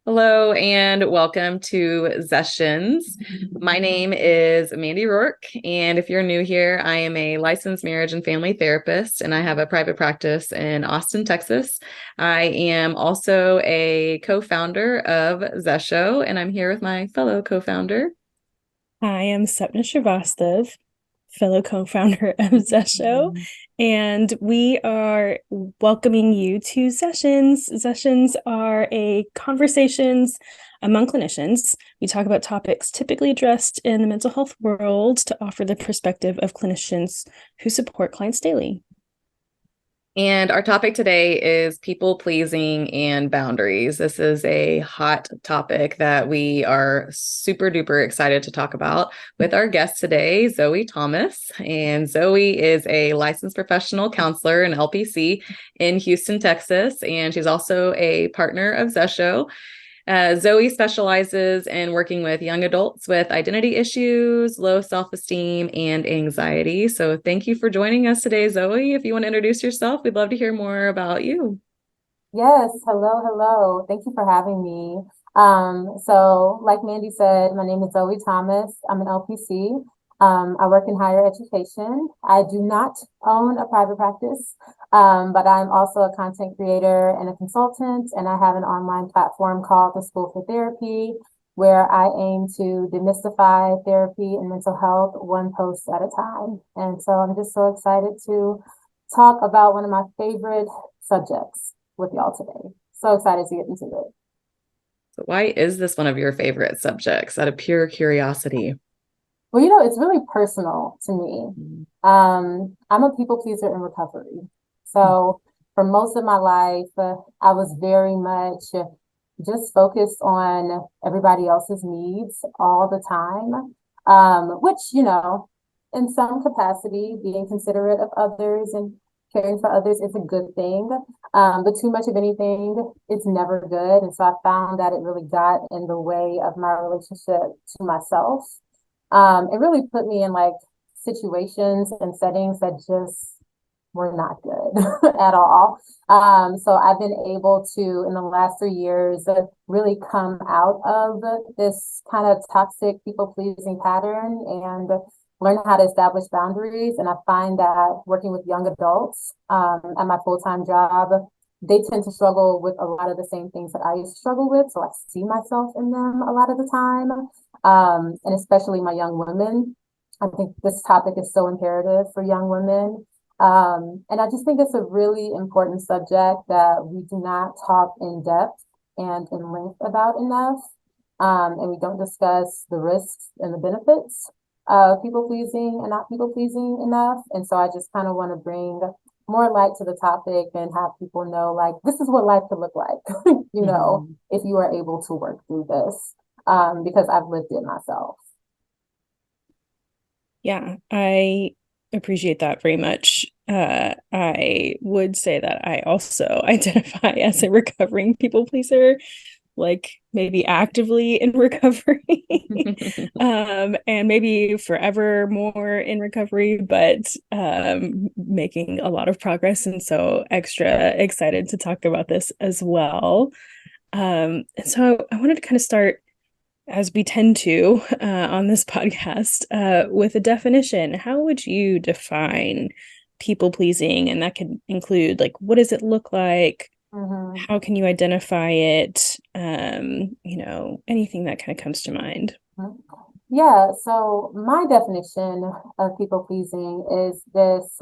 Hello and welcome to Sessions. My name is Mandy Rourke, and if you're new here, I am a licensed marriage and family therapist, and I have a private practice in Austin, Texas. I am also a co-founder of Zesho, and I'm here with my fellow co-founder. I am Sapna Srivastav, fellow co-founder of Zesho, and we are welcoming you to Sessions. Sessions are conversations among clinicians. We talk about topics typically addressed in the mental health world to offer the perspective of clinicians who support clients daily. And our topic today is people pleasing and boundaries. This is a hot topic that we are super duper excited to talk about with our guest today, Zoe Thomas. And Zoe is a licensed professional counselor and LPC in Houston, Texas. And she's also a partner of Zesho. Zoe specializes in working with young adults with identity issues, low self-esteem, and anxiety. So thank you for joining us today, Zoe. If you want to introduce yourself, we'd love to hear more about you. Yes, hello. Thank you for having me. So like Mandy said, my name is Zoe Thomas. I'm an LPC. I work in higher education. I do not own a private practice, but I'm also a content creator and a consultant, and I have an online platform called the School for Therapy, where I aim to demystify therapy and mental health one post at a time. And so I'm just so excited to talk about one of my favorite subjects with y'all today. So excited to get into it. So why is this one of your favorite subjects out of pure curiosity? Well, it's really personal to me. I'm a people pleaser in recovery. So for most of my life, I was very much just focused on everybody else's needs all the time, which, in some capacity, being considerate of others and caring for others is a good thing. But too much of anything, it's never good. And so I found that it really got in the way of my relationship to myself. It really put me in like situations and settings that just were not good at all. So I've been able to, in the last 3 years, really come out of this kind of toxic people pleasing pattern and learn how to establish boundaries. And I find that working with young adults at my full-time job, they tend to struggle with a lot of the same things that I used to struggle with. So I see myself in them a lot of the time, and especially my young women. I think this topic is so imperative for young women. And I just think it's a really important subject that we do not talk in depth and in length about enough. And we don't discuss the risks and the benefits of people pleasing and not people pleasing enough. And so I just kind of want to bring more light to the topic and have people know, like, this is what life could look like, if you are able to work through this, because I've lived it myself. Yeah, I appreciate that very much. I would say that I also identify as a recovering people pleaser, like maybe actively in recovery, and maybe forever more in recovery, but making a lot of progress. And so extra excited to talk about this as well. And so I wanted to kind of start as we tend to on this podcast, with a definition. How would you define people pleasing? And that could include, like, what does it look like? Mm-hmm. How can you identify it? Anything that kind of comes to mind. Yeah, so my definition of people pleasing is this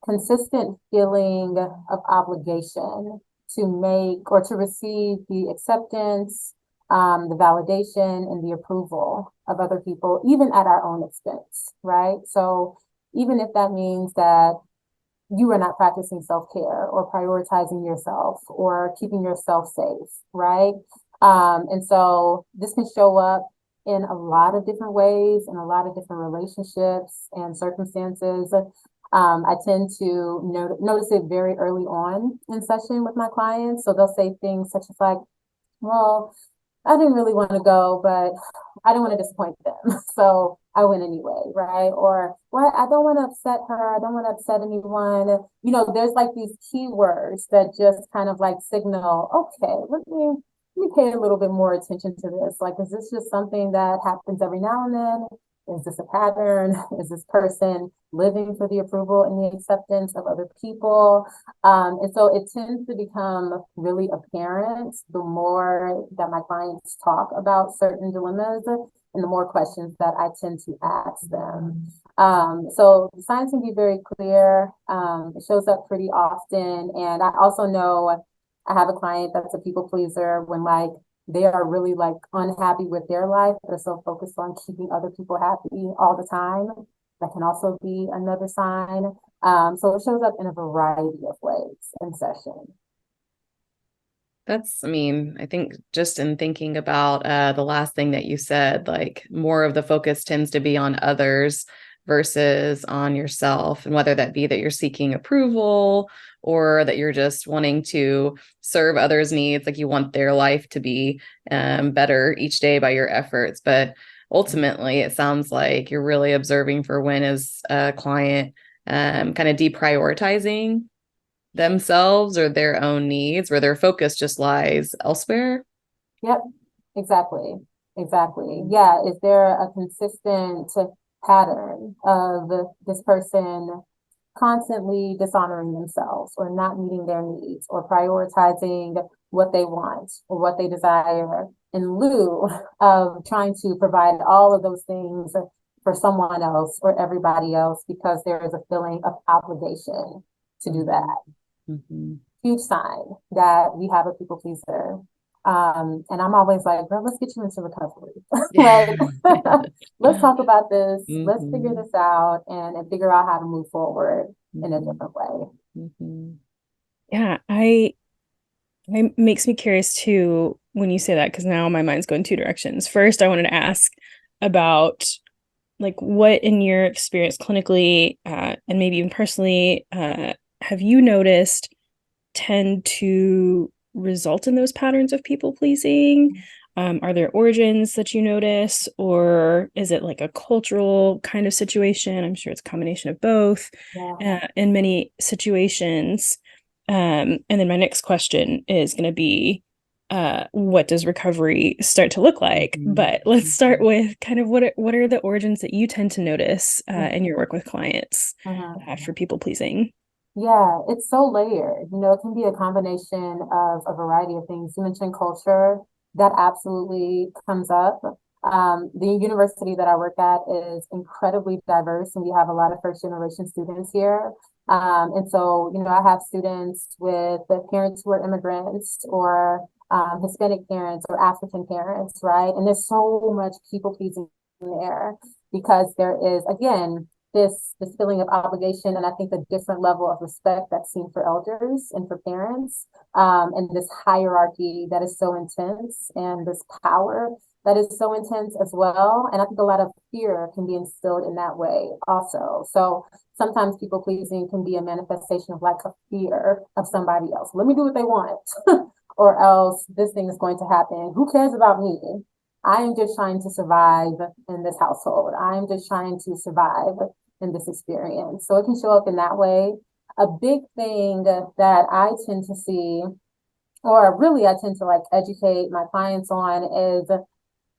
consistent feeling of obligation to make or to receive the acceptance, the validation, and the approval of other people, even at our own expense, right? So even if that means that you are not practicing self-care or prioritizing yourself or keeping yourself safe, right? And so this can show up in a lot of different ways, in a lot of different relationships and circumstances. I tend to notice it very early on in session with my clients. So they'll say things such as like, well, I didn't really want to go, but I didn't want to disappoint them. So I went anyway, right? Or, well, I don't want to upset her. I don't want to upset anyone. There's like these keywords that just kind of like signal, okay, let me, me pay a little bit more attention to this. Like, is this just something that happens every now and then? Is this a pattern? Is this person living for the approval and the acceptance of other people? And so it tends to become really apparent the more that my clients talk about certain dilemmas and the more questions that I tend to ask them. So the signs can be very clear. It shows up pretty often. And I also know I have a client that's a people pleaser when like they are really like unhappy with their life. They're so focused on keeping other people happy all the time. That can also be another sign. So it shows up in a variety of ways in session. I mean, I think just in thinking about the last thing that you said, like more of the focus tends to be on others versus on yourself, and whether that be that you're seeking approval or that you're just wanting to serve others' needs, like you want their life to be better each day by your efforts. But ultimately, it sounds like you're really observing for when is a client kind of deprioritizing themselves or their own needs, where their focus just lies elsewhere. Yep, exactly. Exactly. Yeah. Is there a consistent pattern of this person constantly dishonoring themselves or not meeting their needs or prioritizing what they want or what they desire in lieu of trying to provide all of those things for someone else or everybody else because there is a feeling of obligation to do that? Mm-hmm. Huge sign that we have a people pleaser. And I'm always like, girl, let's get you into recovery. Like, let's talk about this. Mm-hmm. Let's figure this out and figure out how to move forward in a different way. Mm-hmm. Yeah, it makes me curious too when you say that, because now my mind's going two directions. First, I wanted to ask about like what in your experience clinically and maybe even personally have you noticed tend to result in those patterns of people pleasing? Are there origins that you notice, or is it like a cultural kind of situation? I'm sure it's a combination of both in many situations. And then my next question is going to be, what does recovery start to look like? Mm-hmm. But let's start with kind of what are the origins that you tend to notice in your work with clients for people pleasing? Yeah, it's so layered. You know, it can be a combination of a variety of things. You mentioned culture, that absolutely comes up. The university that I work at is incredibly diverse, and we have a lot of first generation students here. And so, you know, I have students with the parents who are immigrants or Hispanic parents or African parents, right? And there's so much people pleasing there because there is, again, this feeling of obligation, and I think a different level of respect that's seen for elders and for parents, and this hierarchy that is so intense, and this power that is so intense as well. And I think a lot of fear can be instilled in that way also. So sometimes people pleasing can be a manifestation of like a fear of somebody else. Let me do what they want, or else this thing is going to happen. Who cares about me? I am just trying to survive in this household. I'm just trying to survive in this experience. So it can show up in that way. A big thing that I tend to see, or really I tend to like educate my clients on, is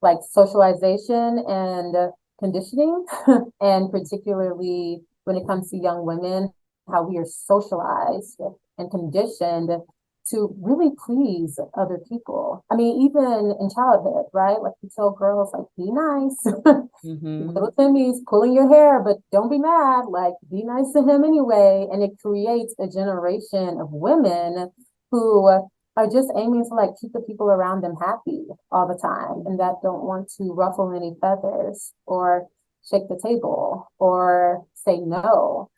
like socialization and conditioning, and particularly when it comes to young women, how we are socialized and conditioned to really please other people. I mean, even in childhood, right? Like we tell girls, like, be nice. Little Timmy's pulling your hair, but don't be mad. Like, be nice to him anyway. And it creates a generation of women who are just aiming to like keep the people around them happy all the time, and that don't want to ruffle any feathers or shake the table or say no.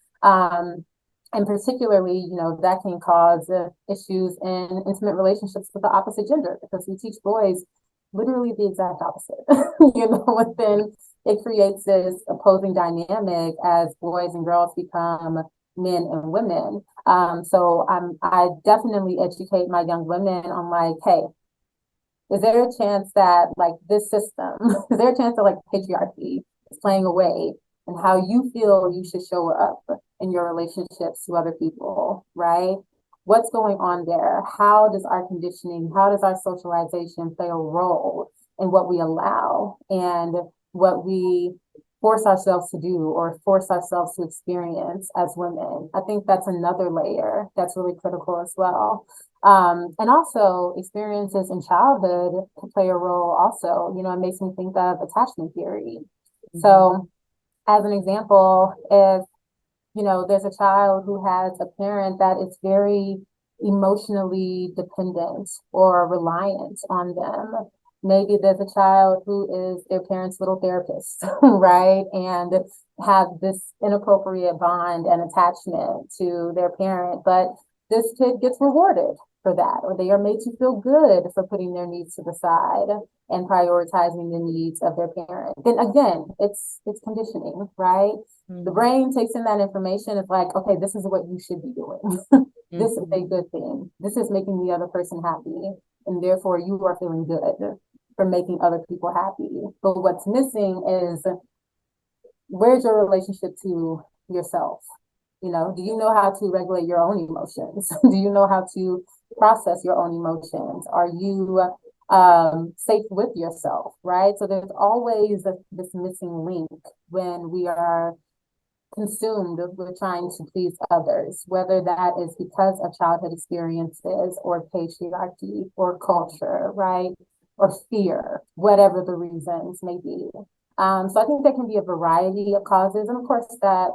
And particularly, you know, that can cause issues in intimate relationships with the opposite gender, because we teach boys literally the exact opposite, you know, and then it creates this opposing dynamic as boys and girls become men and women. So I definitely educate my young women on like, hey, is there a chance that like this system, is there a chance that like patriarchy is playing away and how you feel you should show up in your relationships to other people, right? what's going on there? How does our conditioning, how does our socialization play a role in what we allow and what we force ourselves to do or force ourselves to experience as women? I think that's another layer that's really critical as well. And also experiences in childhood can play a role also. It makes me think of attachment theory. Mm-hmm. So as an example, if there's a child who has a parent that is very emotionally dependent or reliant on them. Maybe there's a child who is their parent's little therapist, right? And have this inappropriate bond and attachment to their parent, but this kid gets rewarded for that, or they are made to feel good for putting their needs to the side and prioritizing the needs of their parent. Then again, it's conditioning, right? Mm-hmm. The brain takes in that information. It's like, okay, this is what you should be doing. This is a good thing. This is making the other person happy. And therefore you are feeling good for making other people happy. But what's missing is, where's your relationship to yourself? Do you know how to regulate your own emotions? Do you know how to process your own emotions? Are you safe with yourself, right? So there's always this missing link when we are consumed with trying to please others, whether that is because of childhood experiences or patriarchy or culture, right? Or fear, whatever the reasons may be. So I think there can be a variety of causes. And of course that,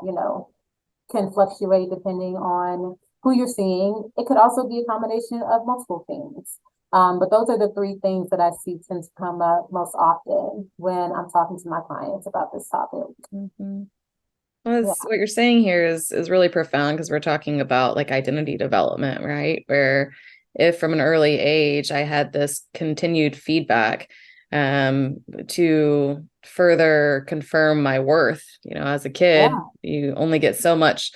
can fluctuate depending on who you're seeing. It could also be a combination of multiple things. But those are the three things that I see tend to come up most often when I'm talking to my clients about this topic. Mm-hmm. Well, what you're saying here is really profound, because we're talking about like identity development, right? Where if from an early age I had this continued feedback to further confirm my worth, as a kid, you only get so much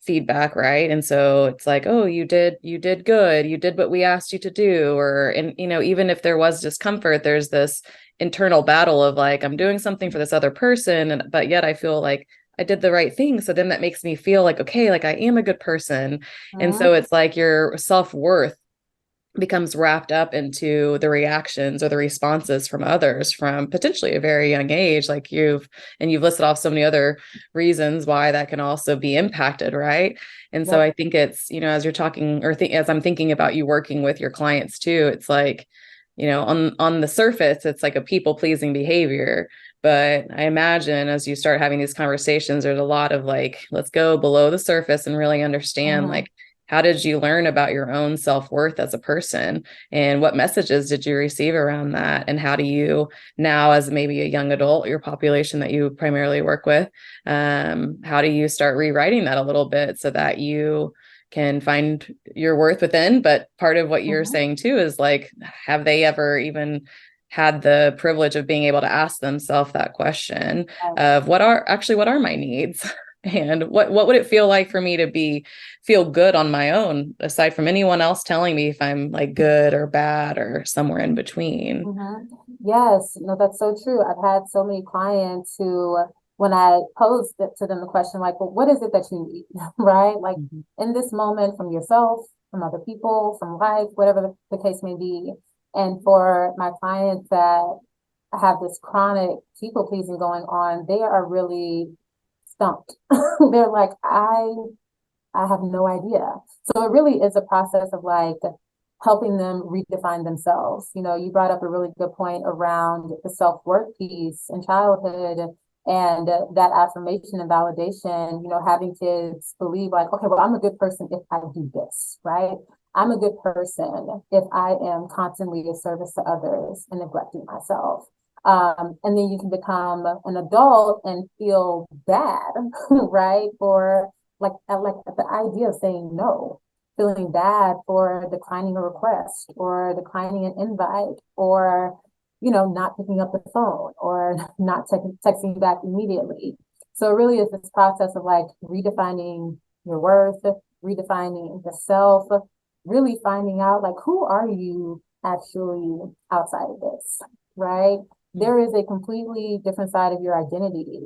feedback, right? And so it's like, oh, you did good, you did what we asked you to do, and even if there was discomfort, there's this internal battle of like, I'm doing something for this other person, but yet I feel like I did the right thing. So then that makes me feel like, okay, like I am a good person. And so it's like your self-worth becomes wrapped up into the reactions or the responses from others from potentially a very young age. Like you've listed off so many other reasons why that can also be impacted, right? And so I think it's, as you're talking, or as I'm thinking about you working with your clients too, it's like, on the surface, it's like a people-pleasing behavior. But I imagine as you start having these conversations, there's a lot of like, let's go below the surface and really understand, like, how did you learn about your own self-worth as a person? And what messages did you receive around that? And how do you now, as maybe a young adult, your population that you primarily work with, how do you start rewriting that a little bit so that you can find your worth within? But part of what you're saying too is like, have they ever even had the privilege of being able to ask themselves that question of what are my needs? And what would it feel like for me to feel good on my own, aside from anyone else telling me if I'm like good or bad or somewhere in between? Yes, no, that's so true. I've had so many clients who, when I posed to them the question, like, well, what is it that you need, right? Like in this moment, from yourself, from other people, from life, whatever the case may be. And for my clients that have this chronic people pleasing going on, they are really stumped. They're like, I have no idea. So it really is a process of like helping them redefine themselves. You brought up a really good point around the self-worth piece in childhood and that affirmation and validation, having kids believe like, okay, well, I'm a good person if I do this, right? I'm a good person if I am constantly of service to others and neglecting myself. And then you can become an adult and feel bad, right? For like the idea of saying no, feeling bad for declining a request or declining an invite or, not picking up the phone or not texting back immediately. So it really is this process of like redefining your worth, redefining the self, really finding out like, who are you actually outside of this, right? There is a completely different side of your identity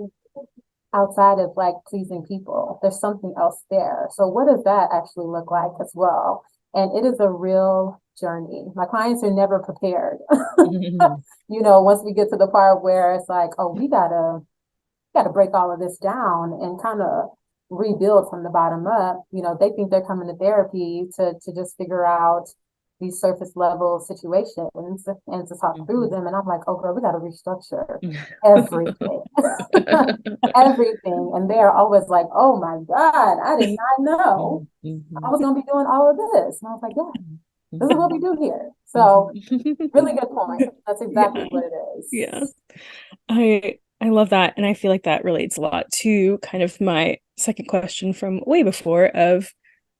outside of like pleasing people. There's something else there. So what does that actually look like as well? And it is a real journey. My clients are never prepared. You know, once we get to the part where it's like, oh, we gotta break all of this down and kind of rebuild from the bottom up. You know, they think they're coming to therapy to just figure out these surface level situations and to talk through them. And I'm like, oh girl, we gotta restructure everything. Everything. And they're always like, oh my God, I did not know I was gonna be doing all of this. And I was like, yeah, this is what we do here. So really good point. That's exactly Yeah. what it is. Yeah. I love that. And I feel like that relates a lot to kind of my second question from way before of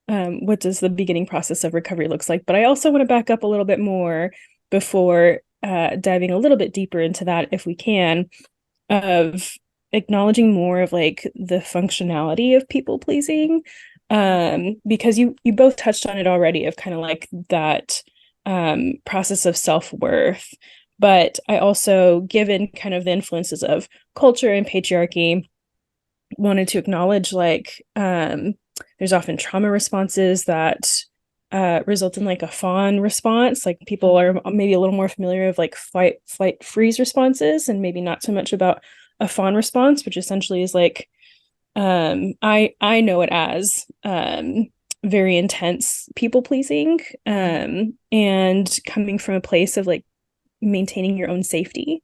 what does the beginning process of recovery looks like? But I also want to back up a little bit more before diving a little bit deeper into that, if we can, of acknowledging more of like the functionality of people pleasing. Because you both touched on it already of kind of like that process of self-worth. But I also, given kind of the influences of culture and patriarchy, wanted to acknowledge like there's often trauma responses that result in like a fawn response. Like people are maybe a little more familiar with like fight, flight, freeze responses, and maybe not so much about a fawn response, which essentially is like I know it as very intense people pleasing and coming from a place of like maintaining your own safety.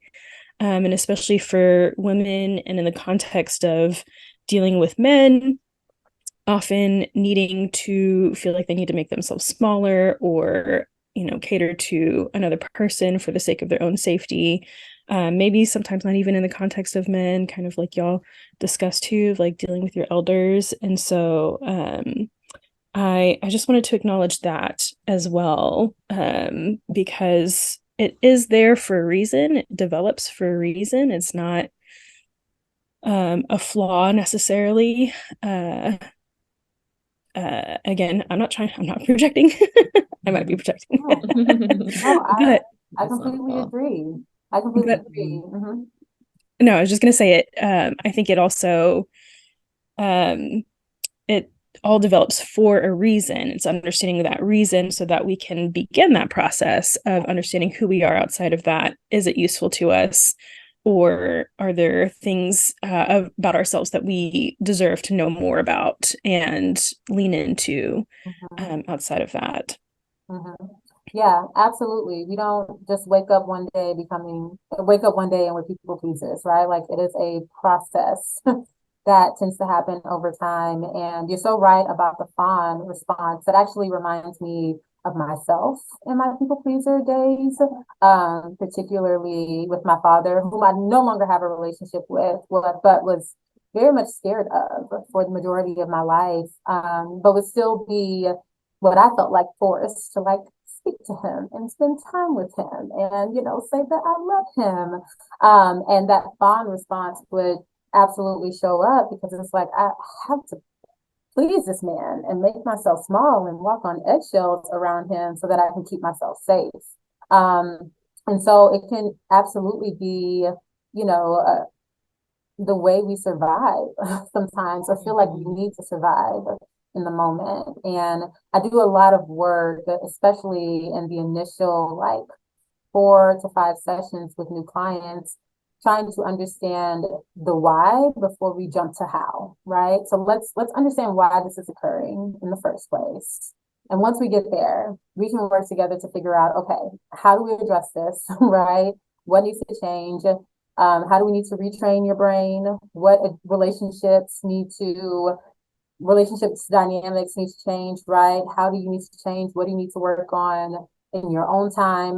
And especially for women and in the context of dealing with men, often needing to feel like they need to make themselves smaller or, you know, cater to another person for the sake of their own safety. Maybe sometimes not even in the context of men, kind of like y'all discussed too, like dealing with your elders. And so I just wanted to acknowledge that as well, because it is there for a reason. It develops for a reason. It's not a flaw necessarily. Again, I'm not projecting. I might be projecting. No, But I completely agree. I completely agree. no, I was just gonna say it. I think it also it all develops for a reason. It's understanding that reason so that we can begin that process of understanding who we are outside of that. Is it useful to us? Or are there things about ourselves that we deserve to know more about and lean into outside of that? Yeah, absolutely. We don't just wake up one day and we're people pleasers, right? Like it is a process that tends to happen over time. And you're so right about the fawn response. That actually reminds me of myself in my people pleaser days, particularly with my father, whom I no longer have a relationship with, but was very much scared of for the majority of my life, but would still be what I felt like forced to like speak to him and spend time with him and, you know, say that I love him. And that fawn response would absolutely show up because it's like, I have to please this man and make myself small and walk on eggshells around him so that I can keep myself safe. Um, and so it can absolutely be, you know, the way we survive sometimes or feel like we need to survive in the moment. And I do a lot of work, especially in the initial like 4 to 5 sessions with new clients, trying to understand the why before we jump to how, right? So let's understand why this is occurring in the first place. And once we get there, we can work together to figure out, okay, how do we address this, right? What needs to change? How do we need to retrain your brain? What relationships dynamics need to change, right? How do you need to change? What do you need to work on in your own time?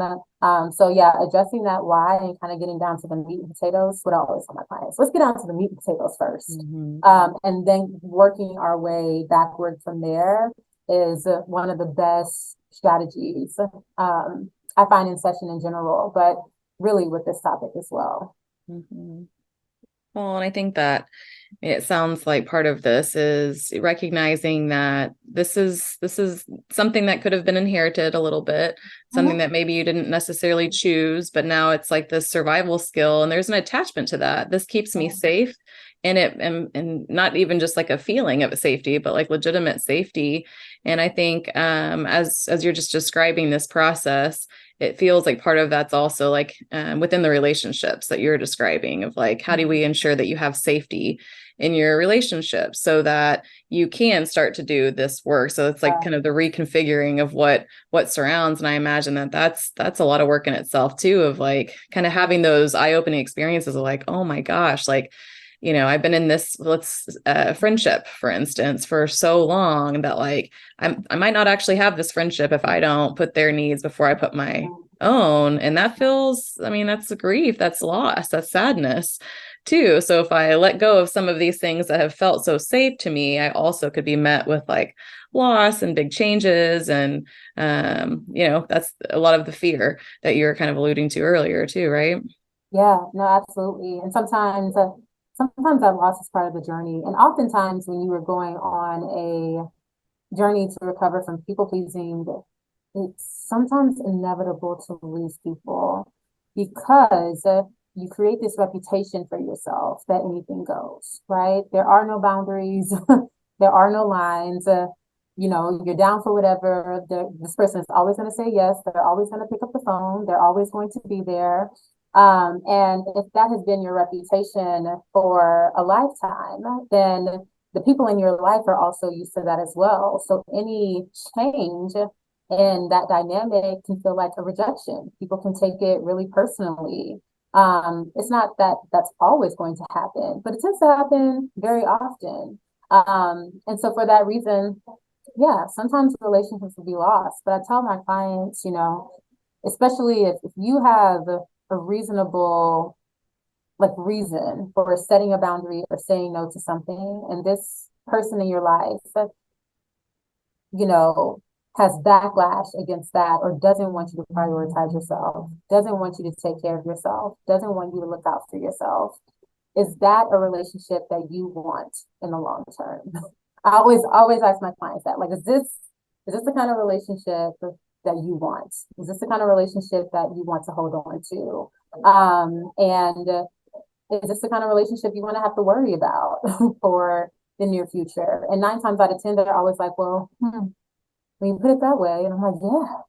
So yeah, addressing that why and kind of getting down to the meat and potatoes, what I always tell my clients. Let's get down to the meat and potatoes first. And then working our way backward from there is one of the best strategies I find in session in general, but really with this topic as well. Well, and I think that it sounds like part of this is recognizing that this is something that could have been inherited a little bit, something that maybe you didn't necessarily choose, but now it's like this survival skill and there's an attachment to that. This keeps me safe and not even just like a feeling of safety, but like legitimate safety. And I think as you're just describing this process, it feels like part of that's also like within the relationships that you're describing of like, how do we ensure that you have safety in your relationship so that you can start to do this work? So it's like kind of the reconfiguring of what surrounds. And I imagine that that's a lot of work in itself too, of like kind of having those eye-opening experiences of like, oh my gosh, like, you know, I've been in this, friendship, for instance, for so long that like I might not actually have this friendship if I don't put their needs before I put my own. And that feels, I mean, that's grief, that's loss, that's sadness too. So if I let go of some of these things that have felt so safe to me, I also could be met with like loss and big changes. And, you know, that's a lot of the fear that you're kind of alluding to earlier too, right? Yeah, no, absolutely. And sometimes that loss is part of the journey. And oftentimes when you are going on a journey to recover from people pleasing, it's sometimes inevitable to lose people because you create this reputation for yourself that anything goes, right? There are no boundaries, there are no lines. You know, you're down for whatever. This person is always going to say yes. They're always going to pick up the phone. They're always going to be there. And if that has been your reputation for a lifetime, then the people in your life are also used to that as well. So any change in that dynamic can feel like a rejection. People can take it really personally. It's not that that's always going to happen, but it tends to happen very often. And so for that reason, yeah, sometimes relationships will be lost. But I tell my clients, you know, especially if you have a reasonable like reason for setting a boundary or saying no to something, and this person in your life, you know, has backlash against that or doesn't want you to prioritize yourself, doesn't want you to take care of yourself, doesn't want you to look out for yourself, is that a relationship that you want in the long term? I always ask my clients that, like, is this the kind of relationship that you want? Is this the kind of relationship that you want to hold on to? And is this the kind of relationship you want to have to worry about for the near future? And 9 times out of 10, they're always like, well, when you put it that way, and I'm like, yeah,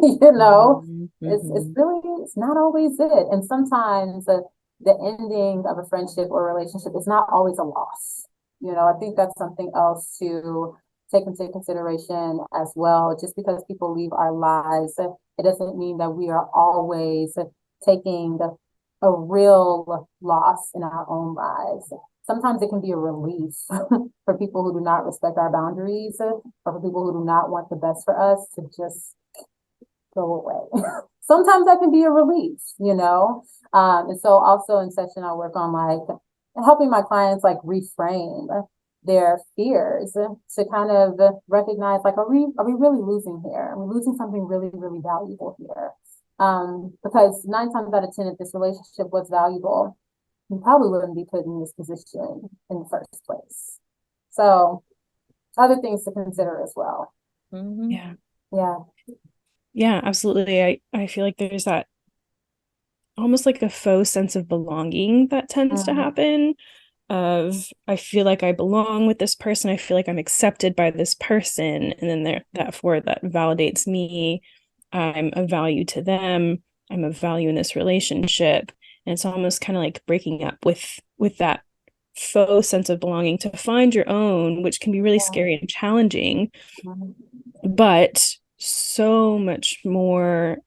you know, it's really, it's not always it. And sometimes the ending of a friendship or a relationship is not always a loss. You know, I think that's something else to take into consideration as well. Just because people leave our lives, it doesn't mean that we are always taking a real loss in our own lives. Sometimes it can be a relief for people who do not respect our boundaries or for people who do not want the best for us to just go away. Sometimes that can be a relief, you know? And so also in session, I work on like helping my clients like reframe their fears to kind of recognize like, are we really losing here? Are we losing something really, really valuable here? Because 9 times out of 10, if this relationship was valuable, you probably wouldn't be put in this position in the first place. So other things to consider as well. Yeah. Yeah. Yeah, absolutely. I feel like there's that almost like a faux sense of belonging that tends to happen of I feel like I belong with this person. I feel like I'm accepted by this person. And then therefore that validates me. I'm of value to them. I'm of value in this relationship. And it's almost kind of like breaking up with that faux sense of belonging to find your own, which can be really scary and challenging, but so much more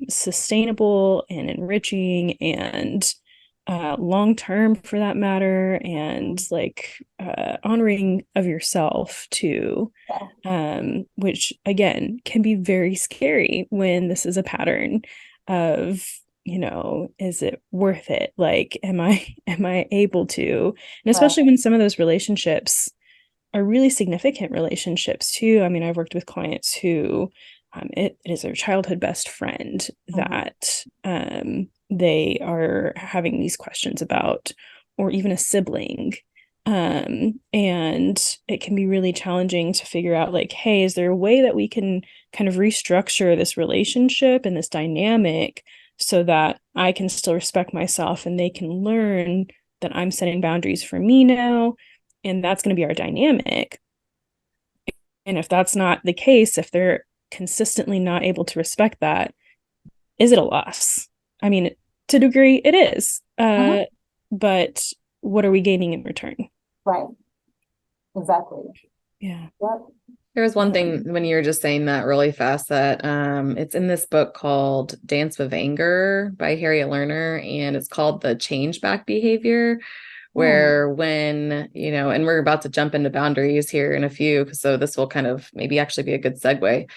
sustainable and enriching and long term for that matter, and like honoring of yourself too, which again can be very scary when this is a pattern of, you know, is it worth it? Like, am I able to? And especially when some of those relationships are really significant relationships too. I mean, I've worked with clients who it is their childhood best friend that they are having these questions about, or even a sibling. And it can be really challenging to figure out like, hey, is there a way that we can kind of restructure this relationship and this dynamic so that I can still respect myself and they can learn that I'm setting boundaries for me now, and that's going to be our dynamic. And if that's not the case, if they're consistently not able to respect that, is it a loss? I mean, to a degree, it is. But what are we gaining in return? Right. Exactly. Yeah. Yep. There was one thing when you were just saying that really fast that it's in this book called Dance with Anger by Harriet Lerner, and it's called The Change Back Behavior, where when, you know, and we're about to jump into boundaries here in a few, so this will kind of maybe actually be a good segue.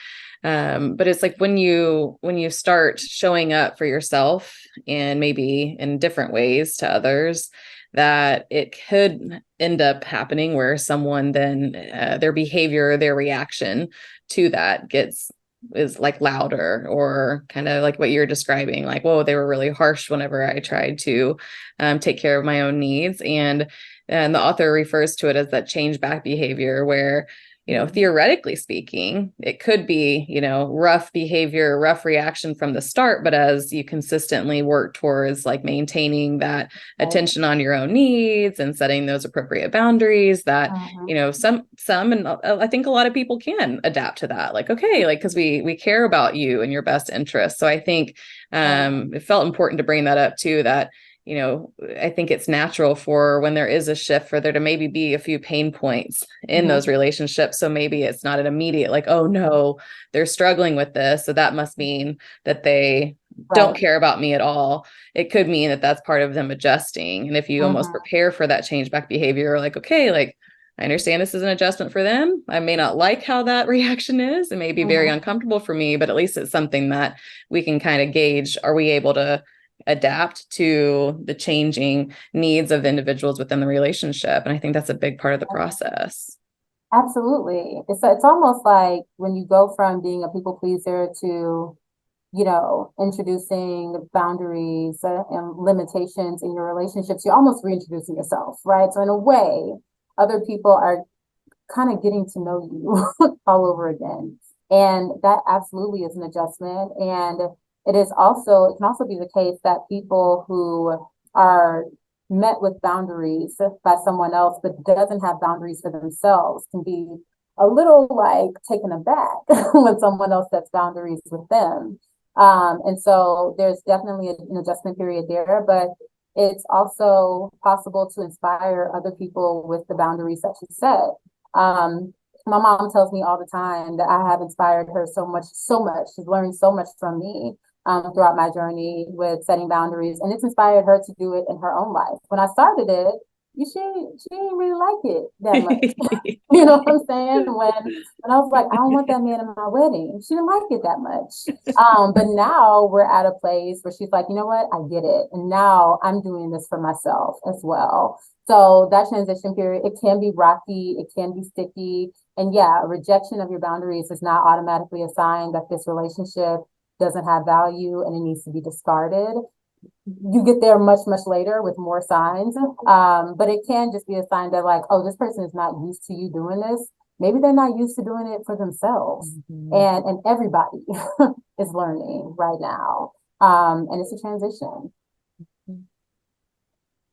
But it's like when you start showing up for yourself and maybe in different ways to others, that it could end up happening where someone then their behavior, their reaction to that is like louder, or kind of like what you're describing, like, whoa, they were really harsh whenever I tried to take care of my own needs. And the author refers to it as that change back behavior, where, you know, theoretically speaking, it could be, you know, rough behavior, rough reaction from the start, but as you consistently work towards like maintaining that attention on your own needs and setting those appropriate boundaries, that, you know, some, and I think a lot of people can adapt to that. Like, okay, like, because we care about you and your best interest. So I think it felt important to bring that up too, that, you know, I think it's natural for when there is a shift for there to maybe be a few pain points in those relationships. So maybe it's not an immediate, like, oh no, they're struggling with this, so that must mean that they don't care about me at all. It could mean that that's part of them adjusting. And if you almost prepare for that change back behavior, like, okay, like, I understand this is an adjustment for them. I may not like how that reaction is. It may be very uncomfortable for me, but at least it's something that we can kind of gauge. Are we able to adapt to the changing needs of individuals within the relationship? And I think that's a big part of the process. Absolutely. It's almost like when you go from being a people pleaser to, you know, introducing boundaries and limitations in your relationships, you're almost reintroducing yourself, right? So in a way, other people are kind of getting to know you all over again. And that absolutely is an adjustment. And it can also be the case that people who are met with boundaries by someone else, but doesn't have boundaries for themselves, can be a little like taken aback when someone else sets boundaries with them. And so there's definitely an adjustment period there, but it's also possible to inspire other people with the boundaries that you set. My mom tells me all the time that I have inspired her so much. She's learned so much from me throughout my journey with setting boundaries, and it's inspired her to do it in her own life. When I started it, she didn't really like it that much. You know what I'm saying? When I was like, I don't want that man in my wedding, she didn't like it that much. But now we're at a place where she's like, you know what? I get it. And now I'm doing this for myself as well. So that transition period, it can be rocky, it can be sticky. And yeah, a rejection of your boundaries is not automatically a sign that this relationship doesn't have value and it needs to be discarded. You get there much, much later with more signs. But it can just be a sign that, like, oh, this person is not used to you doing this. Maybe they're not used to doing it for themselves. And everybody is learning right now. And it's a transition.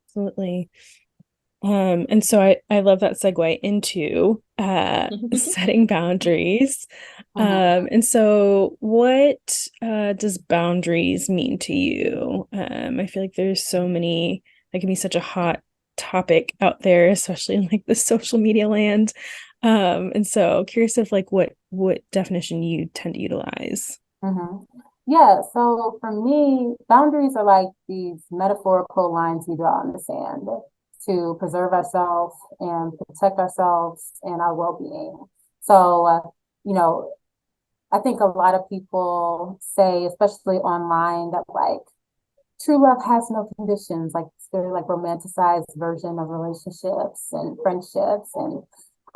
Absolutely. And so I love that segue into setting boundaries. And so what does boundaries mean to you? I feel like there's so many, that can be such a hot topic out there, especially in like the social media land. And so curious of like what definition you tend to utilize. Yeah, so for me, boundaries are like these metaphorical lines we draw in the sand to preserve ourselves and protect ourselves and our well-being. So, you know, I think a lot of people say, especially online, that like true love has no conditions, like it's very like romanticized version of relationships and friendships. And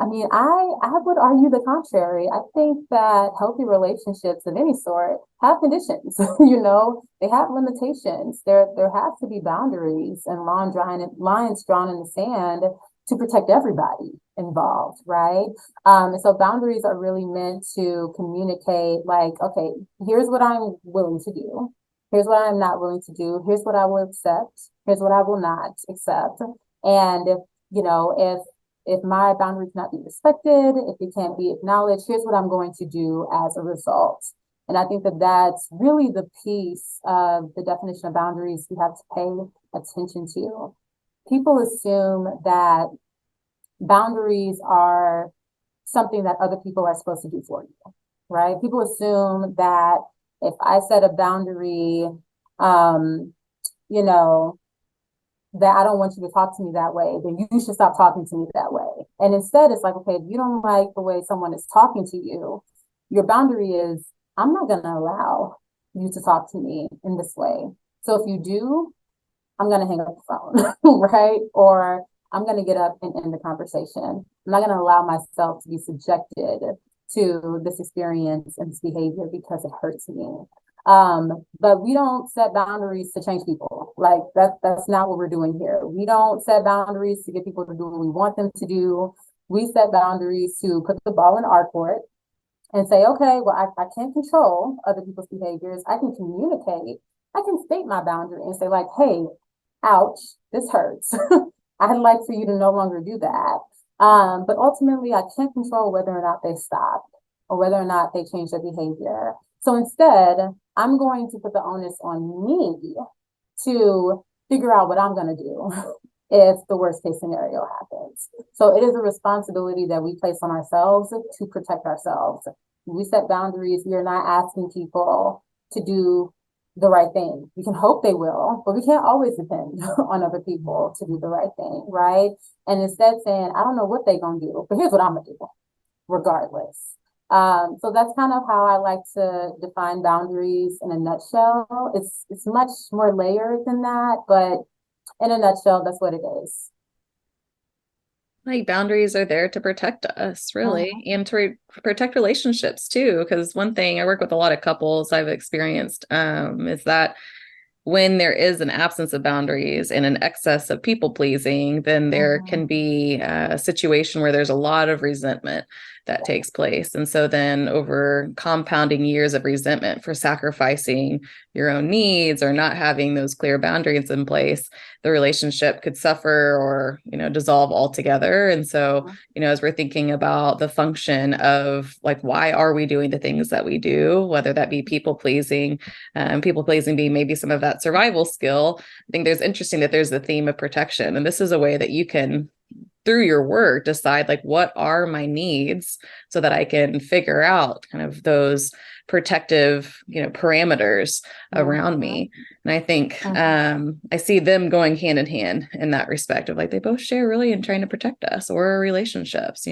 I mean, I would argue the contrary. I think that healthy relationships of any sort have conditions. You know, they have limitations. There have to be boundaries and lines drawn in the sand to protect everybody involved, right? And so boundaries are really meant to communicate, like, okay, here's what I'm willing to do. Here's what I'm not willing to do. Here's what I will accept. Here's what I will not accept. And if, you know, if my boundaries cannot be respected, if they can't be acknowledged, here's what I'm going to do as a result. And I think that that's really the piece of the definition of boundaries we have to pay attention to. People assume that boundaries are something that other people are supposed to do for you, right? People assume that if I set a boundary, you know, that I don't want you to talk to me that way, then you should stop talking to me that way. And instead, it's like, okay, if you don't like the way someone is talking to you, your boundary is, I'm not going to allow you to talk to me in this way. So if you do, I'm going to hang up the phone, right? Or I'm going to get up and end the conversation. I'm not going to allow myself to be subjected to this experience and this behavior because it hurts me. But we don't set boundaries to change people. Like that's not what we're doing here. We don't set boundaries to get people to do what we want them to do. We set boundaries to put the ball in our court and say, okay, well, I can't control other people's behaviors. I can communicate. I can state my boundary and say like, hey, ouch, this hurts. I'd like for you to no longer do that. But ultimately, I can't control whether or not they stop or whether or not they change their behavior. So instead, I'm going to put the onus on me to figure out what I'm going to do if the worst case scenario happens. So it is a responsibility that we place on ourselves to protect ourselves. When we set boundaries, we are not asking people to do the right thing. We can hope they will, but we can't always depend on other people to do the right thing, right? And instead saying, I don't know what they're going to do, but here's what I'm going to do, regardless. So that's kind of how I like to define boundaries in a nutshell. It's much more layered than that, but in a nutshell, that's what it is. Like boundaries are there to protect us, really, and to protect relationships too. Because one thing I work with a lot of couples I've experienced is that when there is an absence of boundaries and an excess of people pleasing, then there can be a situation where there's a lot of resentment that takes place. And so then over compounding years of resentment for sacrificing your own needs or not having those clear boundaries in place, the relationship could suffer or, dissolve altogether. And so, as we're thinking about the function of like, why are we doing the things that we do, whether that be people pleasing being maybe some of that survival skill, I think there's interesting that there's the theme of protection. And this is a way that you can, through your work, decide like, what are my needs so that I can figure out kind of those protective, parameters around me. And I think I see them going hand in hand in that respect of like, they both share really in trying to protect us or our relationships,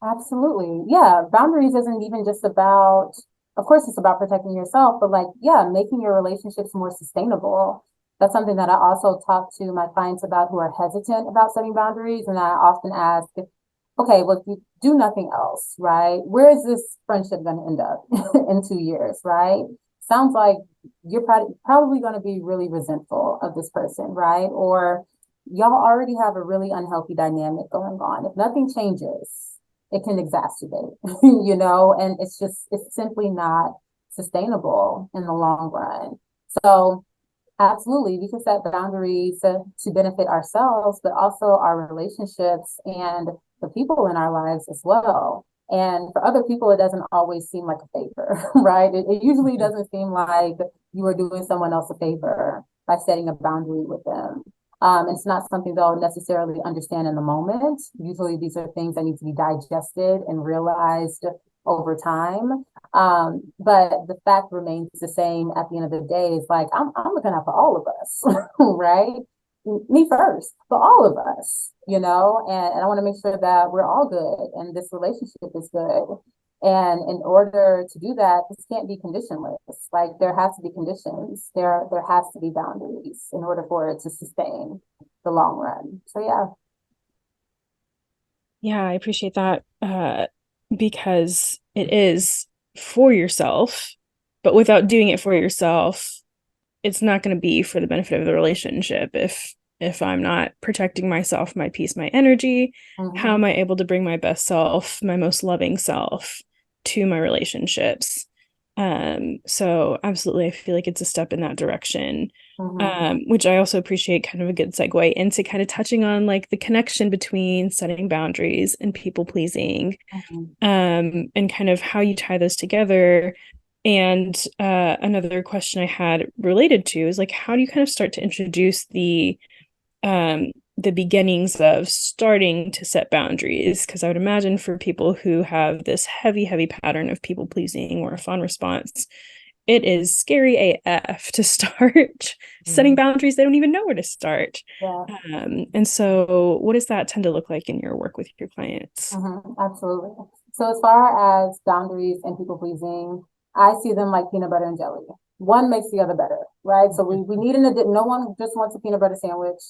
Absolutely. Yeah. Boundaries isn't even just about, of course, it's about protecting yourself, but like, yeah, making your relationships more sustainable. That's something that I also talk to my clients about who are hesitant about setting boundaries. And I often ask, okay, well, if you do nothing else, right? Where is this friendship going to end up in 2 years, right? Sounds like you're probably going to be really resentful of this person, right? Or y'all already have a really unhealthy dynamic going on. If nothing changes, it can exacerbate, and it's simply not sustainable in the long run. So absolutely, we can set boundaries to benefit ourselves, but also our relationships and the people in our lives as well. And for other people, it doesn't always seem like a favor, right? It usually doesn't seem like you are doing someone else a favor by setting a boundary with them. It's not something they'll necessarily understand in the moment. Usually these are things that need to be digested and realized over time. But the fact remains the same at the end of the day is like, I'm looking out for all of us, right? Me first, but all of us, and I want to make sure that we're all good and this relationship is good. And in order to do that, this can't be conditionless. Like there has to be conditions. There has to be boundaries in order for it to sustain the long run. So yeah. Yeah, I appreciate that because it is for yourself, but without doing it for yourself, it's not going to be for the benefit of the relationship. If I'm not protecting myself, my peace, my energy, how am I able to bring my best self, my most loving self to my relationships? So absolutely, I feel like it's a step in that direction. Mm-hmm. Which I also appreciate, kind of a good segue into kind of touching on like the connection between setting boundaries and people pleasing, Mm-hmm. and kind of how you tie those together. And another question I had related to is like, how do you kind of start to introduce the beginnings of starting to set boundaries? Because I would imagine for people who have this heavy, heavy pattern of people pleasing or a fun response, it is scary AF to start setting Mm-hmm. boundaries. They don't even know where to start. Yeah. And so, what does that tend to look like in your work with your clients? Mm-hmm. Absolutely. So as far as boundaries and people pleasing, I see them like peanut butter and jelly. One makes the other better, right? So we need an addition. No one just wants a peanut butter sandwich.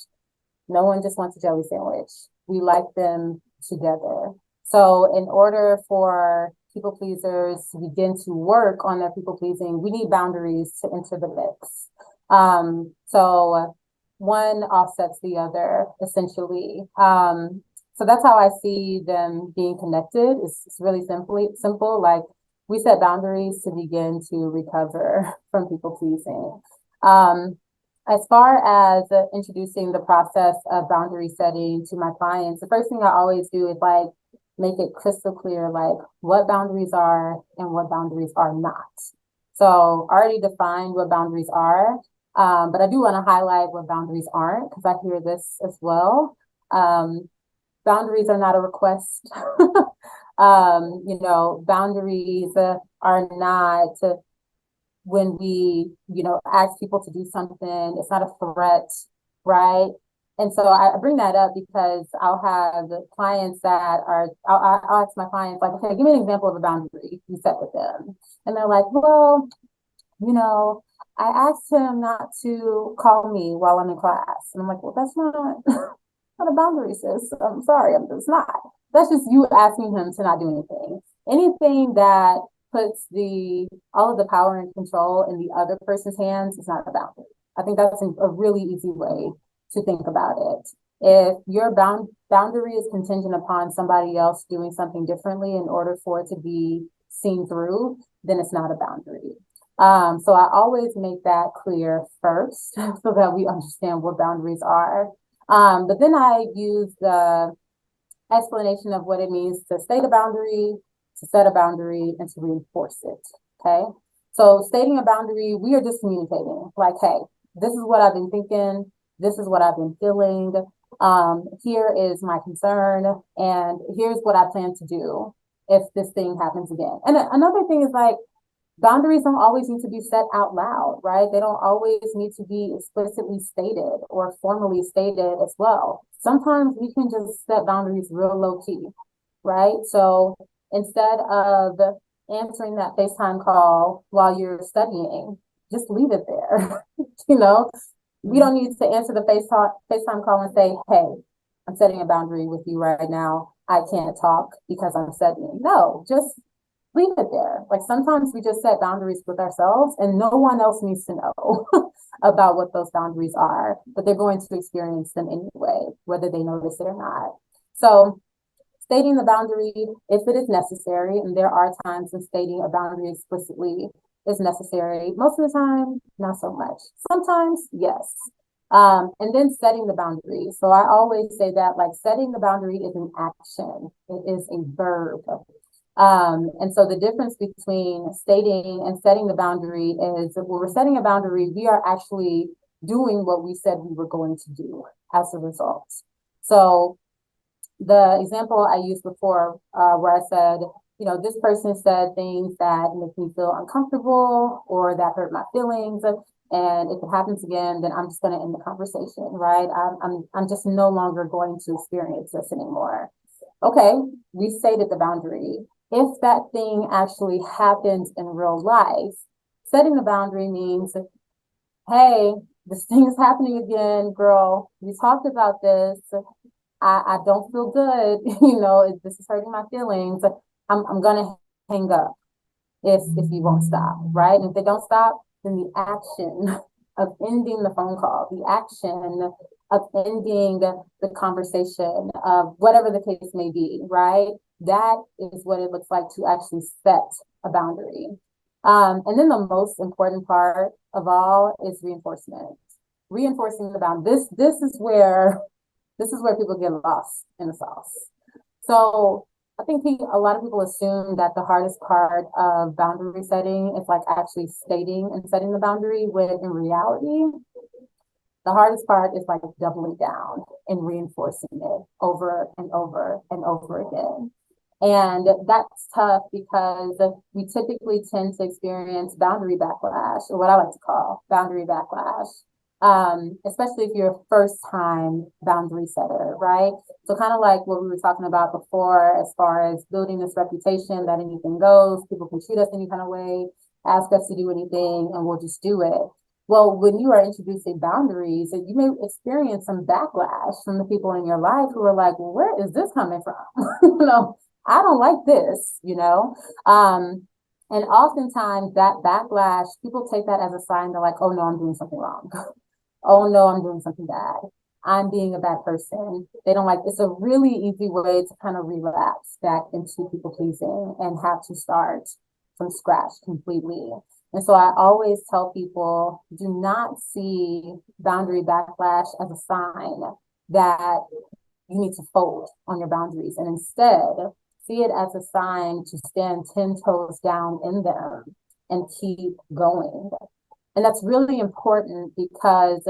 No one just wants a jelly sandwich. We like them together. So in order for people pleasers to begin to work on their people pleasing, we need boundaries to enter the mix. So one offsets the other essentially. So that's how I see them being connected. It's really simple. Like we set boundaries to begin to recover from people pleasing. As far as introducing the process of boundary setting to my clients, the first thing I always do is like make it crystal clear, like what boundaries are and what boundaries are not. So I already defined what boundaries are, but I do want to highlight what boundaries aren't because I hear this as well. Um, Boundaries are not a request. Boundaries are not when we, ask people to do something, it's not a threat, right? And so I bring that up because I'll have clients I'll ask my clients, like, okay, give me an example of a boundary you set with them. And they're like, well, you know, I asked him not to call me while I'm in class. And I'm like, well, that's not a boundary, sis. I'm sorry, it's not. That's just you asking him to not do anything. Anything that puts all of the power and control in the other person's hands is not a boundary. I think that's a really easy way to think about it. If your boundary is contingent upon somebody else doing something differently in order for it to be seen through, then it's not a boundary. So I always make that clear first so that we understand what boundaries are. But then I use the explanation of what it means to state a boundary, to set a boundary, and to reinforce it. Okay. So stating a boundary, we are just communicating like, hey, this is what I've been thinking. This is what I've been feeling. Here is my concern, and here's what I plan to do if this thing happens again. And another thing is like, boundaries don't always need to be set out loud, right? They don't always need to be explicitly stated or formally stated as well. Sometimes we can just set boundaries real low key, right? So instead of answering that FaceTime call while you're studying, just leave it there. you know, we don't need to answer the FaceTime call and say, hey, I'm setting a boundary with you right now. I can't talk because I'm studying. No, just leave it there. Like sometimes we just set boundaries with ourselves and no one else needs to know about what those boundaries are, but they're going to experience them anyway, whether they notice it or not. So stating the boundary, if it is necessary, and there are times when stating a boundary explicitly is necessary, most of the time, not so much. Sometimes, yes. And then setting the boundary. So I always say that like setting the boundary is an action. It is a verb. And so the difference between stating and setting the boundary is when we're setting a boundary, we are actually doing what we said we were going to do as a result. So the example I used before, where I said, this person said things that make me feel uncomfortable or that hurt my feelings. And if it happens again, then I'm just going to end the conversation, right? I'm just no longer going to experience this anymore. Okay, we stated the boundary. If that thing actually happens in real life, setting the boundary means, hey, this thing is happening again, girl. We talked about this. I don't feel good. This is hurting my feelings. I'm gonna hang up if you won't stop, right? And if they don't stop, then the action of ending the phone call, the action of ending the conversation, of whatever the case may be, right? That is what it looks like to actually set a boundary. And then the most important part of all is reinforcement. Reinforcing the boundary. This is where people get lost in the sauce. So I think a lot of people assume that the hardest part of boundary setting is like actually stating and setting the boundary, when in reality, the hardest part is like doubling down and reinforcing it over and over and over again. And that's tough because we typically tend to experience boundary backlash, or what I like to call boundary backlash, especially if you're a first time boundary setter, right? So kind of like what we were talking about before, as far as building this reputation that anything goes, people can treat us any kind of way, ask us to do anything, and we'll just do it. Well, when you are introducing boundaries, you may experience some backlash from the people in your life who are like, well, where is this coming from? I don't like this, and oftentimes that backlash, people take that as a sign. They're like, oh no, I'm doing something wrong. Oh no, I'm doing something bad. I'm being a bad person. They don't like, it's a really easy way to kind of relapse back into people pleasing and have to start from scratch completely. And so I always tell people, do not see boundary backlash as a sign that you need to fold on your boundaries, and instead see it as a sign to stand 10 toes down in them and keep going. And that's really important, because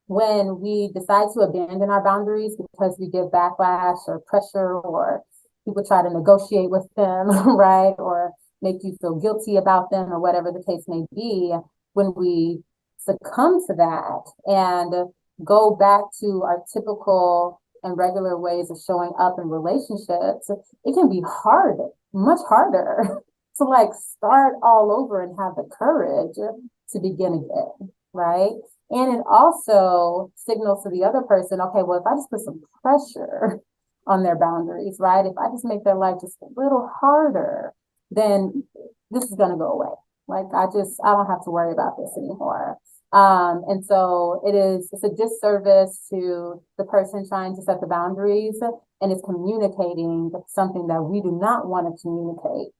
when we decide to abandon our boundaries because we get backlash or pressure, or people try to negotiate with them, right? Or make you feel guilty about them, or whatever the case may be, when we succumb to that and go back to our typical and regular ways of showing up in relationships, it can be hard, much harder to like start all over and have the courage to begin again, right? And it also signals to the other person, okay, well, if I just put some pressure on their boundaries, right? If I just make their life just a little harder, then this is going to go away. Like, I don't have to worry about this anymore. And so it's a disservice to the person trying to set the boundaries, and it's communicating something that we do not want to communicate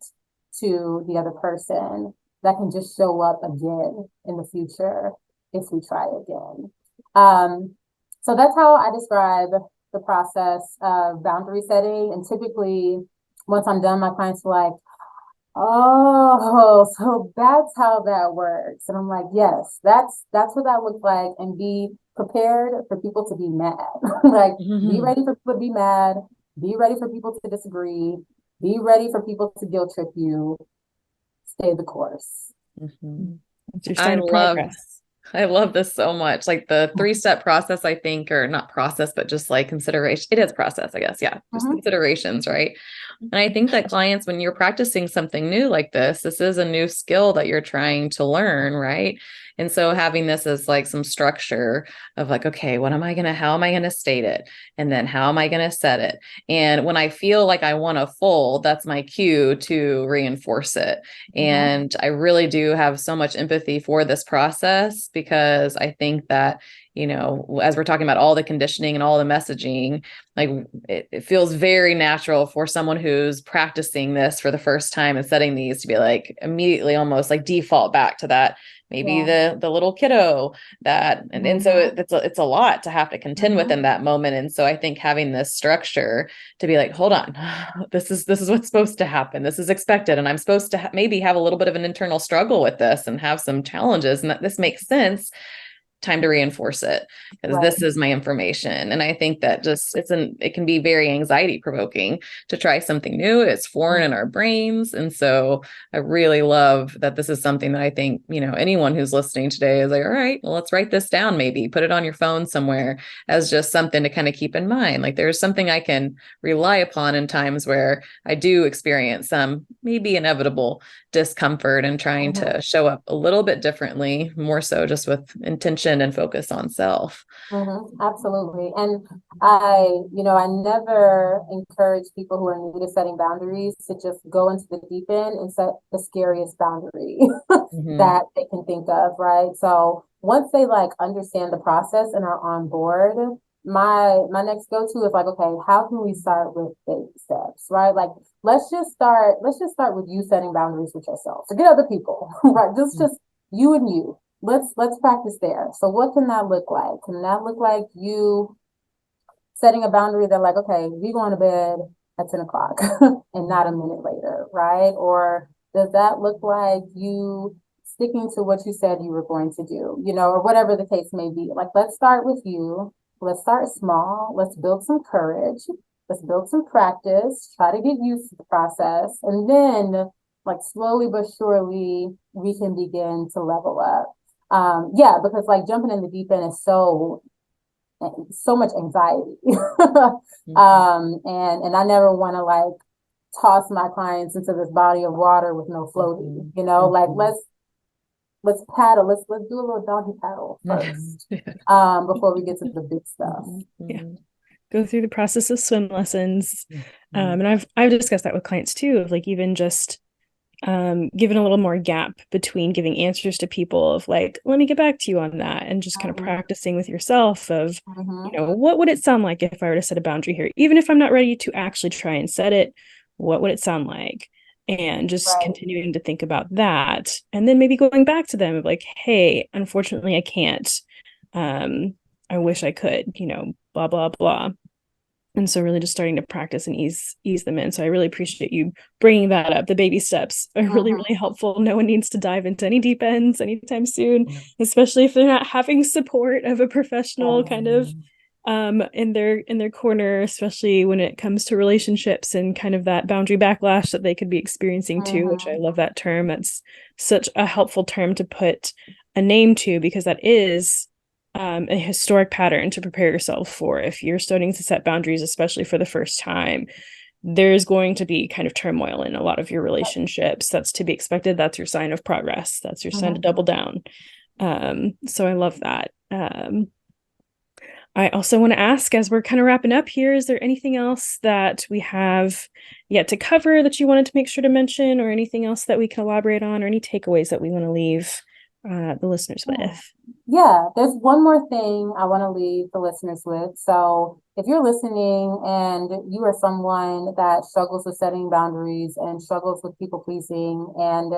to the other person, that can just show up again in the future if we try again. So that's how I describe the process of boundary setting. And typically, once I'm done, my clients are like, oh, so that's how that works. And I'm like, yes, that's what that looks like. And be prepared for people to be mad. Like, be ready for people to be mad. Be ready for people to disagree. Be ready for people to guilt trip you. Stay the course. It's your sign of progress. I love this so much. Like the 3-step process, I think, or not process, but just like consideration. It is process, I guess. Yeah. Just considerations, right? And I think that clients, when you're practicing something new like this is a new skill that you're trying to learn, right? And so having this as like some structure of like, okay, how am I going to state it? And then how am I going to set it? And when I feel like I want to fold, that's my cue to reinforce it. And I really do have so much empathy for this process, because I think that, as we're talking about all the conditioning and all the messaging, like it feels very natural for someone who's practicing this for the first time and setting these to be like immediately almost like default back to that, maybe the little kiddo that, and so it's a lot to have to contend with in that moment. And so I think having this structure to be like, hold on, this is what's supposed to happen. This is expected. And I'm supposed to maybe have a little bit of an internal struggle with this and have some challenges, and that this makes sense. Time to reinforce it, because this is my information. And I think that it can be very anxiety provoking to try something new. It's foreign in our brains. And so I really love that this is something that I think, anyone who's listening today is like, all right, well, let's write this down, maybe put it on your phone somewhere as just something to kind of keep in mind. Like there's something I can rely upon in times where I do experience some maybe inevitable discomfort, and trying to show up a little bit differently, more so just with intention and focus on self. Absolutely. And I never encourage people who are new to setting boundaries to just go into the deep end and set the scariest boundary that they can think of, right? So once they like understand the process and are on board, my next go-to is like, okay, how can we start with baby steps, right? Like, let's just start with you setting boundaries with yourself. Forget other people, right? Just you and you. Let's practice there. So what can that look like? Can that look like you setting a boundary that like, okay, we going to bed at 10 o'clock and not a minute later, right? Or does that look like you sticking to what you said you were going to do, or whatever the case may be? Like, let's start with you. Let's start small. Let's build some courage. Let's build some practice. Try to get used to the process. And then, like, slowly but surely, we can begin to level up. Yeah, because like jumping in the deep end is so much anxiety. And I never want to like toss my clients into this body of water with no floaty, like let's paddle, let's do a little doggy paddle first, before we get to the big stuff. Yeah. Go through the process of swim lessons. And I've discussed that with clients too, of like even just given a little more gap between giving answers to people of like, let me get back to you on that, and just kind of practicing with yourself of, what would it sound like if I were to set a boundary here? Even if I'm not ready to actually try and set it, what would it sound like? And just continuing to think about that. And then maybe going back to them of like, hey, unfortunately, I can't. I wish I could, blah, blah, blah. And so really just starting to practice and ease them in. So I really appreciate you bringing that up. The baby steps are really, really helpful. No one needs to dive into any deep ends anytime soon, especially if they're not having support of a professional kind of in their corner, especially when it comes to relationships and kind of that boundary backlash that they could be experiencing too, which I love that term. That's such a helpful term to put a name to, because that is a historic pattern to prepare yourself for. If you're starting to set boundaries, especially for the first time, there's going to be kind of turmoil in a lot of your relationships. That's to be expected. That's your sign of progress. That's your sign to double down. So I love that. I also want to ask, as we're kind of wrapping up here, is there anything else that we have yet to cover that you wanted to make sure to mention, or anything else that we can elaborate on, or any takeaways that we want to leave the listeners with? Yeah, there's one more thing I want to leave the listeners with. So if you're listening and you are someone that struggles with setting boundaries and struggles with people pleasing, and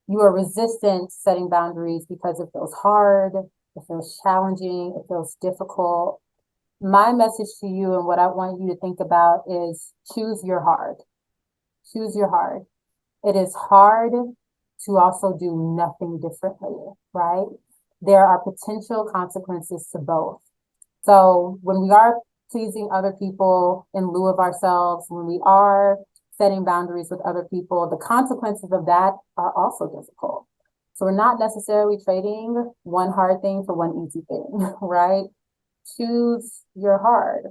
you are resistant to setting boundaries because it feels hard, it feels challenging, it feels difficult, my message to you and what I want you to think about is choose your hard. Choose your hard. It is hard to also do nothing differently, right? There are potential consequences to both. So when we are pleasing other people in lieu of ourselves, when we are setting boundaries with other people, the consequences of that are also difficult. So we're not necessarily trading one hard thing for one easy thing, right? Choose your hard.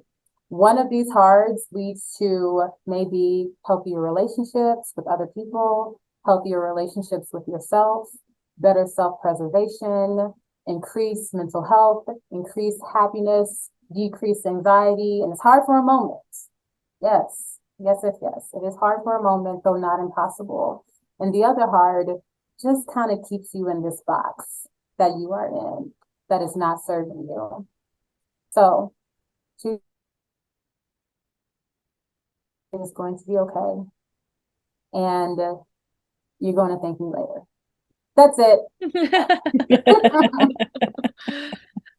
One of these hards leads to maybe healthier relationships with other people, healthier relationships with yourself, better self-preservation, increased mental health, increased happiness, decreased anxiety. And it's hard for a moment. Yes, yes, yes, yes. It is hard for a moment, though not impossible. And the other hard just kind of keeps you in this box that you are in that is not serving you. So it's going to be okay. And you're going to thank me later. That's it.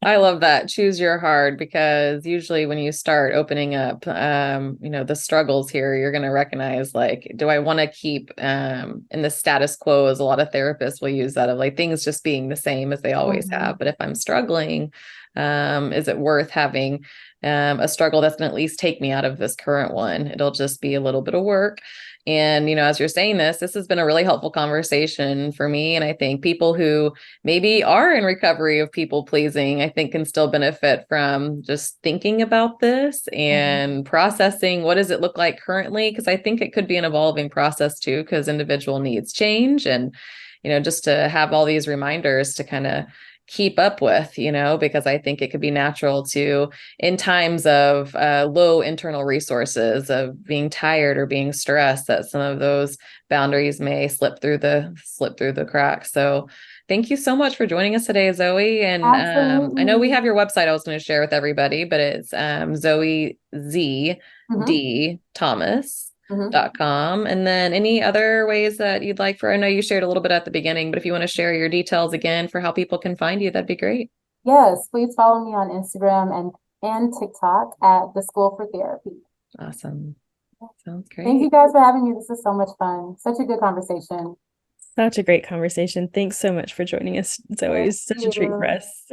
I love that. Choose your hard, because usually when you start opening up, the struggles here, you're going to recognize, like, do I want to keep in the status quo, as a lot of therapists will use that, of like things just being the same as they always have. But if I'm struggling, is it worth having a struggle that's going to at least take me out of this current one? It'll just be a little bit of work. And, as you're saying this has been a really helpful conversation for me. And I think people who maybe are in recovery of people pleasing, I think can still benefit from just thinking about this and processing, what does it look like currently? Because I think it could be an evolving process too, because individual needs change. And, just to have all these reminders to kind of keep up with, because I think it could be natural to, in times of low internal resources, of being tired or being stressed, that some of those boundaries may slip through the cracks. So thank you so much for joining us today, Zoe. And I know we have your website I was going to share with everybody, but it's Zoe Z D Thomas And then any other ways that you'd like I know you shared a little bit at the beginning, but if you want to share your details again for how people can find you, that'd be great. Yes, please follow me on Instagram and TikTok at the School for Therapy. Awesome. Sounds great. Thank you guys for having me. This is so much fun. Such a good conversation. Such a great conversation. Thanks so much for joining us. It's always such a treat for us.